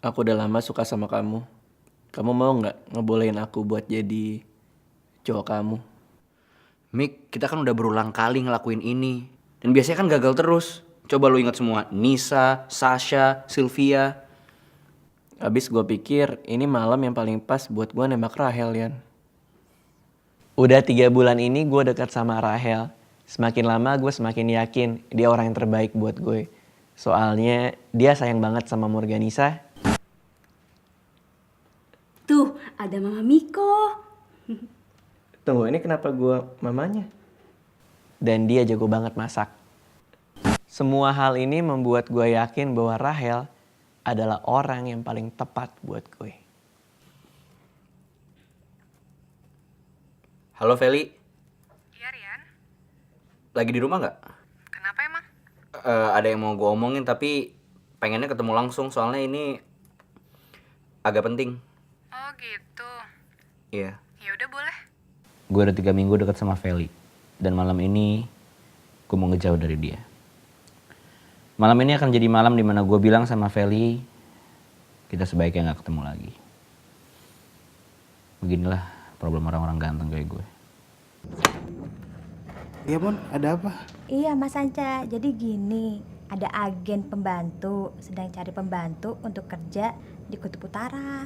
Aku udah lama suka sama kamu. Kamu mau nggak ngebolehin aku buat jadi cowok kamu? Mik, kita kan udah berulang kali ngelakuin ini. Dan biasanya kan gagal terus. Coba lu ingat semua. Nisa, Sasha, Sylvia. Abis gue pikir ini malam yang paling pas buat gue nembak Rahel, Yan. Udah 3 bulan ini gue dekat sama Rahel. Semakin lama gue semakin yakin dia orang yang terbaik buat gue. Soalnya dia sayang banget sama Morganisa. Tuh, ada Mama Miko. Tunggu, ini kenapa gue mamanya? Dan dia jago banget masak. Semua hal ini membuat gue yakin bahwa Rahel adalah orang yang paling tepat buat gue. Halo Feli, Iya, Rian. lagi di rumah nggak? Kenapa emang? Ada yang mau gue omongin tapi pengennya ketemu langsung soalnya ini agak penting. Oh gitu. Iya. Ya udah boleh. Gue udah 3 minggu deket sama Feli. Dan malam ini gue mau ngejauh dari dia. Malam ini akan jadi malam dimana gue bilang sama Feli, kita sebaiknya gak ketemu lagi. Beginilah problem orang-orang ganteng kayak gue. Iya Mon, ada apa? Iya Mas Anca, jadi gini, ada agen pembantu sedang cari pembantu untuk kerja di Kutub Utara.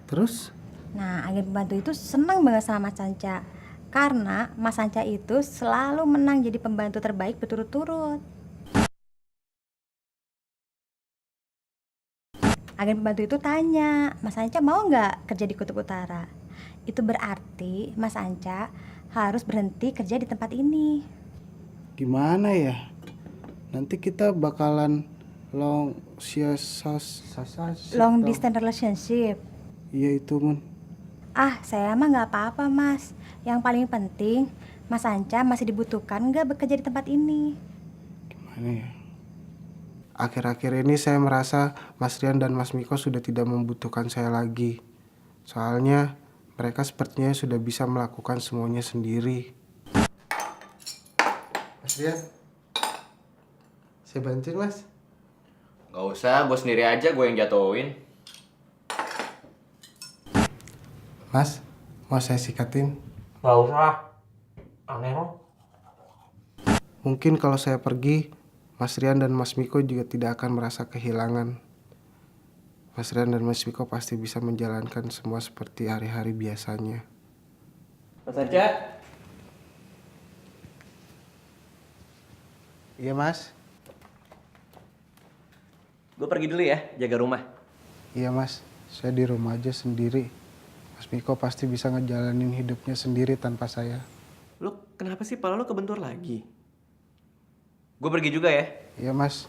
Terus? Nah, agen pembantu itu senang banget sama Mas Anca karena Mas Anca itu selalu menang jadi pembantu terbaik berturut-turut. Agen pembantu itu tanya, Mas Anca mau nggak kerja di Kutub Utara? Itu berarti Mas Anca harus berhenti kerja di tempat ini. Gimana ya? Nanti kita bakalan long Distance relationship. Iya itu Mon. Ah, saya mah nggak apa-apa Mas. Yang paling penting, Mas Anca masih dibutuhkan nggak bekerja di tempat ini? Gimana ya? Akhir-akhir ini saya merasa Mas Rian dan Mas Miko sudah tidak membutuhkan saya lagi. Soalnya mereka sepertinya sudah bisa melakukan semuanya sendiri. Mas Rian, saya bantuin Mas. Gak usah, gue sendiri aja gue yang jatuhin. Mas, mau saya sikatin? Gak usah. Aneh loh. Mungkin kalau saya pergi, Mas Rian dan Mas Miko juga tidak akan merasa kehilangan. Mas Rian dan Mas Miko pasti bisa menjalankan semua seperti hari-hari biasanya. Mas Anca. Iya Mas? Gue pergi dulu ya, jaga rumah. Iya Mas, saya di rumah aja sendiri. Mas Miko pasti bisa ngejalanin hidupnya sendiri tanpa saya. Lu kenapa sih pala lu kebentur lagi? Gue pergi juga ya. Iya Mas,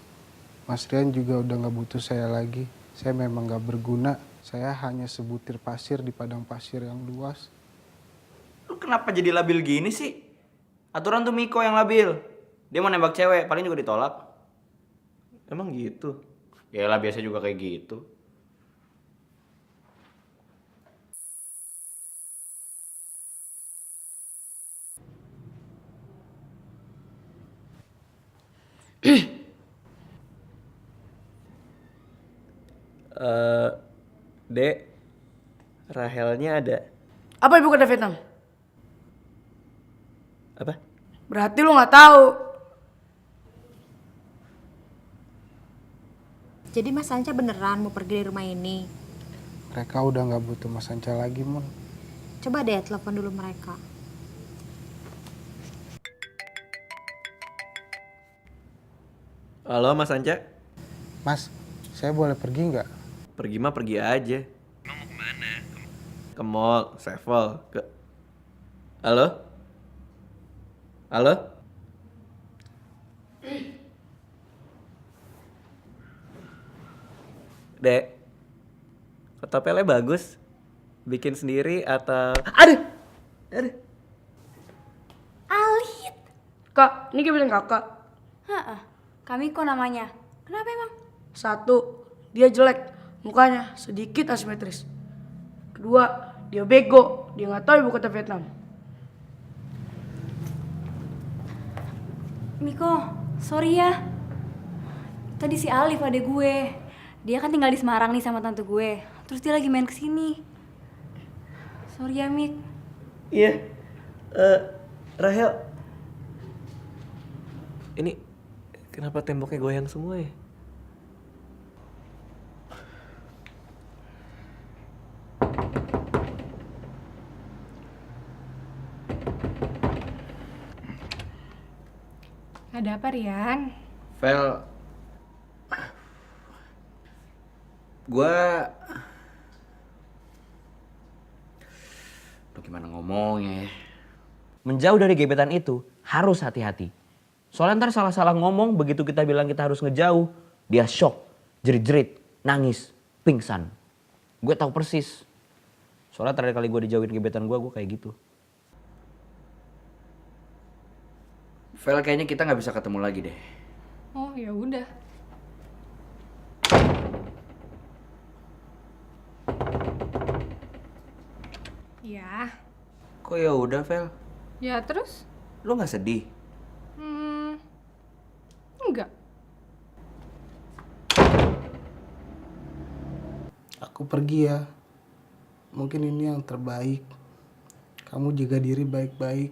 Mas Rian juga udah gak butuh saya lagi. Saya memang gak berguna. Saya hanya sebutir pasir di padang pasir yang luas. Lu kenapa jadi labil gini sih? Aturan tuh Miko yang labil. Dia mau nembak cewek, paling juga ditolak. Emang gitu? Yalah biasa juga kayak gitu. Dek, Rahelnya ada. Apa ibu kota Vietnam? Apa? Berarti lu nggak tahu. Jadi Mas Anca beneran mau pergi dari rumah ini? Mereka udah gak butuh Mas Anca lagi, Mon. Coba deh telepon dulu mereka. Halo Mas Anca. Mas, saya boleh pergi nggak? Pergi mah pergi aja. Emang mau kemana? Ke mall, Sevel, ke... Halo? Halo? Dek, fotovelnya bagus. Bikin sendiri atau... Aduh! Aduh! Alit. Kak, ini gimana kakak? Heeh. Kami kok namanya. Kenapa emang? 1, dia jelek, mukanya sedikit asimetris. 2, dia bego, dia nggak tahu ibu kota Vietnam. Miko, sorry ya. Tadi si Alif adek gue. Dia kan tinggal di Semarang nih sama tante gue. Terus dia lagi main kesini. Sorry ya, Mik. Iya. Rahel. Ini kenapa temboknya goyang semua ya? Ada apa, Rian? Vel, gue, gimana ngomongnya ya? Menjauh dari gebetan itu harus hati-hati. Soalnya ntar salah-salah ngomong, begitu kita bilang kita harus ngejauh, dia shock, jerit-jerit, nangis, pingsan. Gue tahu persis. Soalnya terakhir kali gue dijauhin gebetan gue kayak gitu. Vel, kayaknya kita nggak bisa ketemu lagi deh. Oh, ya udah. Ya. Kok ya udah, Vel? Ya terus? Lo nggak sedih? Enggak. Aku pergi ya. Mungkin ini yang terbaik. Kamu jaga diri baik-baik.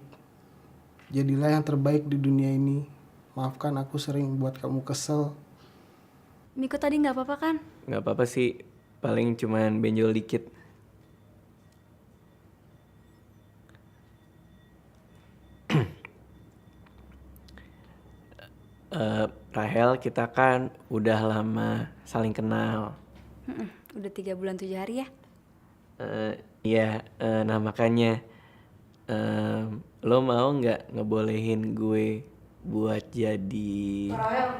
Jadilah yang terbaik di dunia ini. Maafkan aku sering buat kamu kesel. Miko tadi nggak apa-apa kan? Nggak apa-apa sih, paling cuman benjol dikit. Rahel, kita kan udah lama saling kenal. Udah 3 bulan 7 hari ya? Iya, nah makanya lo mau nggak ngebolehin gue buat jadi... Rahel,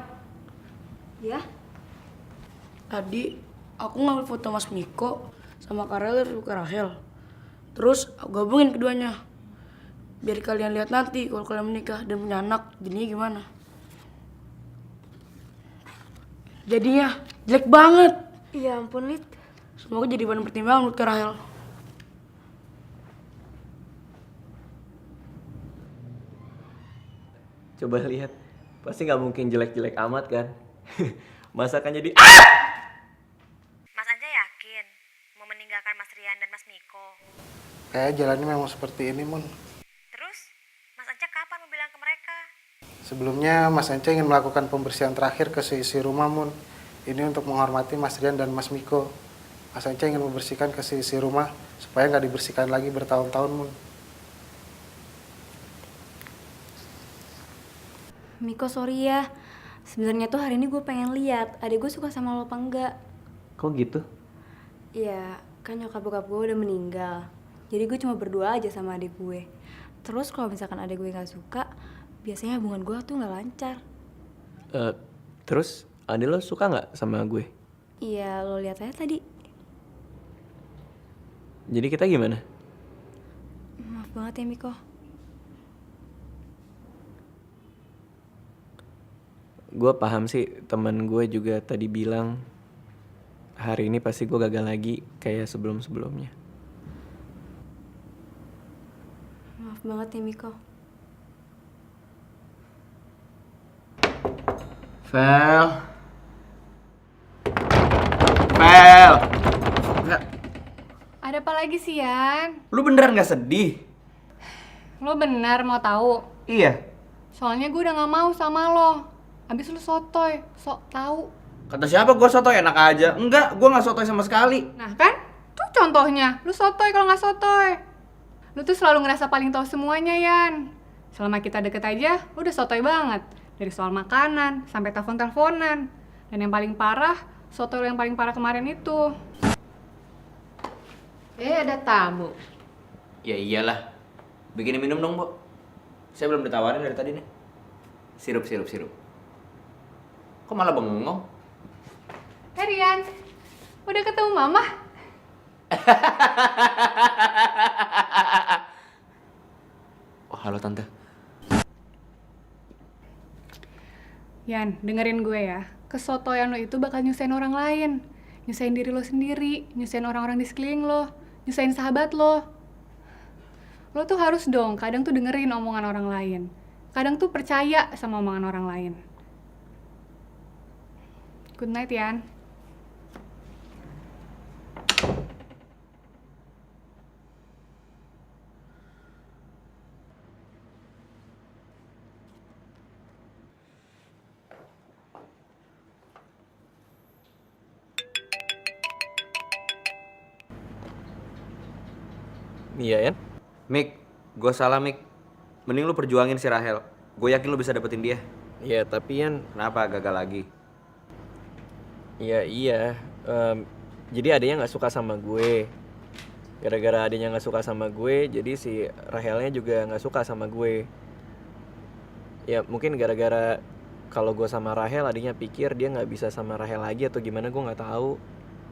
Ya? tadi aku ngambil foto Mas Miko sama Karel ke Rahel. Terus aku gabungin keduanya. Biar kalian lihat nanti kalau kalian menikah dan punya anak, jadinya gimana. Jadinya jelek banget. Ya ampun, Lid. Semoga jadi bahan pertimbangan buat Kak Rahel. Coba lihat, pasti nggak mungkin jelek-jelek amat kan? Masa kan jadi... Mas Anja yakin mau meninggalkan Mas Rian dan Mas Miko? Kayak jalannya memang seperti ini, Mun. Terus Mas Anja kapan mau bilang ke mereka? Sebelumnya Mas Anja ingin melakukan pembersihan terakhir ke seisi rumah, Mun. Ini untuk menghormati Mas Rian dan Mas Miko. Mas Anja ingin membersihkan ke seisi rumah supaya nggak dibersihkan lagi bertahun-tahun, Mun. Miko, sorry ya. Sebenarnya tuh hari ini gue pengen lihat adek gue suka sama lo apa enggak. Kok gitu? Iya, kan nyokap bokap gue udah meninggal. Jadi gue cuma berdua aja sama adik gue. Terus kalau misalkan adik gue nggak suka, biasanya hubungan gue tuh nggak lancar. Terus adek lo suka nggak sama gue? Iya, lo lihat aja tadi. Jadi kita gimana? Maaf banget ya, Miko. Gue paham sih, teman gue juga tadi bilang hari ini pasti gue gagal lagi kayak sebelum-sebelumnya. Maaf banget ya, Miko. Vel. Vel. Ada apa lagi sih, Yan? Lu beneran gak sedih? Lo benar mau tahu? Iya. Soalnya gue udah gak mau sama lo. Abis lu sotoy, sok tahu. Kata siapa gue sotoy, enak aja. Enggak, gue gak sotoy sama sekali. Nah kan, tuh contohnya. Lu sotoy kalau nggak sotoy. Lu tuh selalu ngerasa paling tahu semuanya, Yan. Selama kita deket aja, lu udah sotoy banget. Dari soal makanan, sampai telepon-teleponan. Dan yang paling parah, sotoy lu yang paling parah kemarin itu. Ada tamu. Ya iyalah. Bikinin minum dong, Bu. Saya belum ditawarin dari tadi nih. Sirup. Kok malah bengong? Rian, udah ketemu Mama? Oh, halo Tante. Yan, dengerin gue ya. Kesotoyan lo itu bakal nyusahin orang lain. Nyusahin diri lo sendiri, nyusahin orang-orang di sekeliling lo, nyusahin sahabat lo. Lo tuh harus dong, kadang tuh dengerin omongan orang lain. Kadang tuh percaya sama omongan orang lain. Good night, Yan. Iya Yan? Mik, gue salah Mik. Mending lu perjuangin si Rahel. Gue yakin lu bisa dapetin dia. Iya tapi Yan, Kenapa gagal lagi? iya. Jadi adanya nggak suka sama gue. Gara-gara adanya nggak suka sama gue, jadi si Rahelnya juga nggak suka sama gue. Ya mungkin gara-gara kalau gue sama Rahel, adanya pikir dia nggak bisa sama Rahel lagi atau gimana, gue nggak tahu.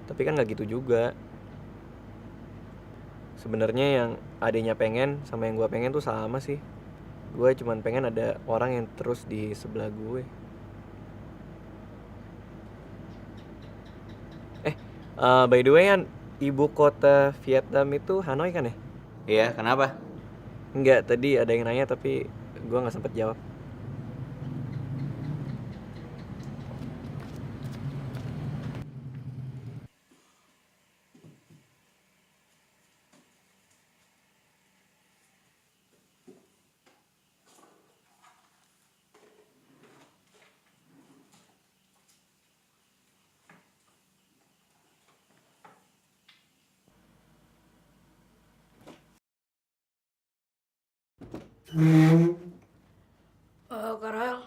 Tapi kan nggak gitu juga. Sebenarnya yang adanya pengen sama yang gue pengen tuh sama sih. Gue cuman pengen ada orang yang terus di sebelah gue. By the way Yan, ibu kota Vietnam itu Hanoi kan ya? Iya, kenapa? Enggak, tadi ada yang nanya tapi gue nggak sempet jawab. Kak Rahel,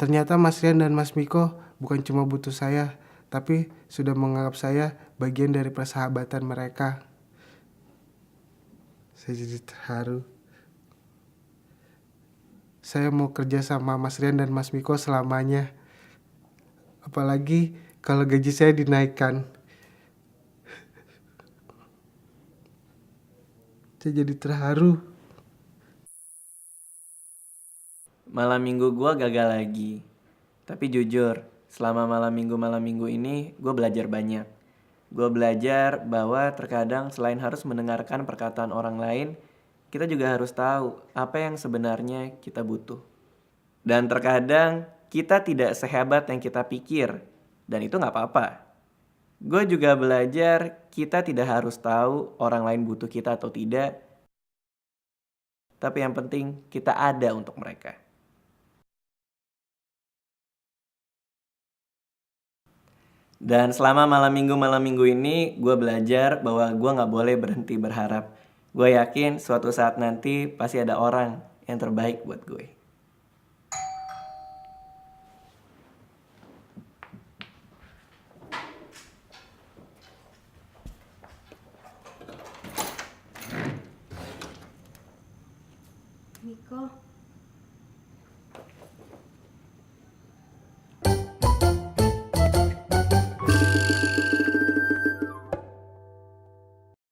Ternyata Mas Rian dan Mas Miko bukan cuma butuh saya, tapi sudah menganggap saya bagian dari persahabatan mereka. Saya jadi terharu. Saya mau kerja sama Mas Rian dan Mas Miko selamanya. Apalagi kalau gaji saya dinaikkan. Saya jadi terharu. Malam minggu gue gagal lagi. Tapi jujur, selama malam minggu ini gue belajar banyak. Gue belajar bahwa terkadang selain harus mendengarkan perkataan orang lain, kita juga harus tahu apa yang sebenarnya kita butuh. Dan terkadang kita tidak sehebat yang kita pikir, dan itu gak apa-apa. Gue juga belajar kita tidak harus tahu orang lain butuh kita atau tidak, tapi yang penting kita ada untuk mereka. Dan selama malam minggu ini gue belajar bahwa gue gak boleh berhenti berharap. Gue yakin suatu saat nanti pasti ada orang yang terbaik buat gue. Miko,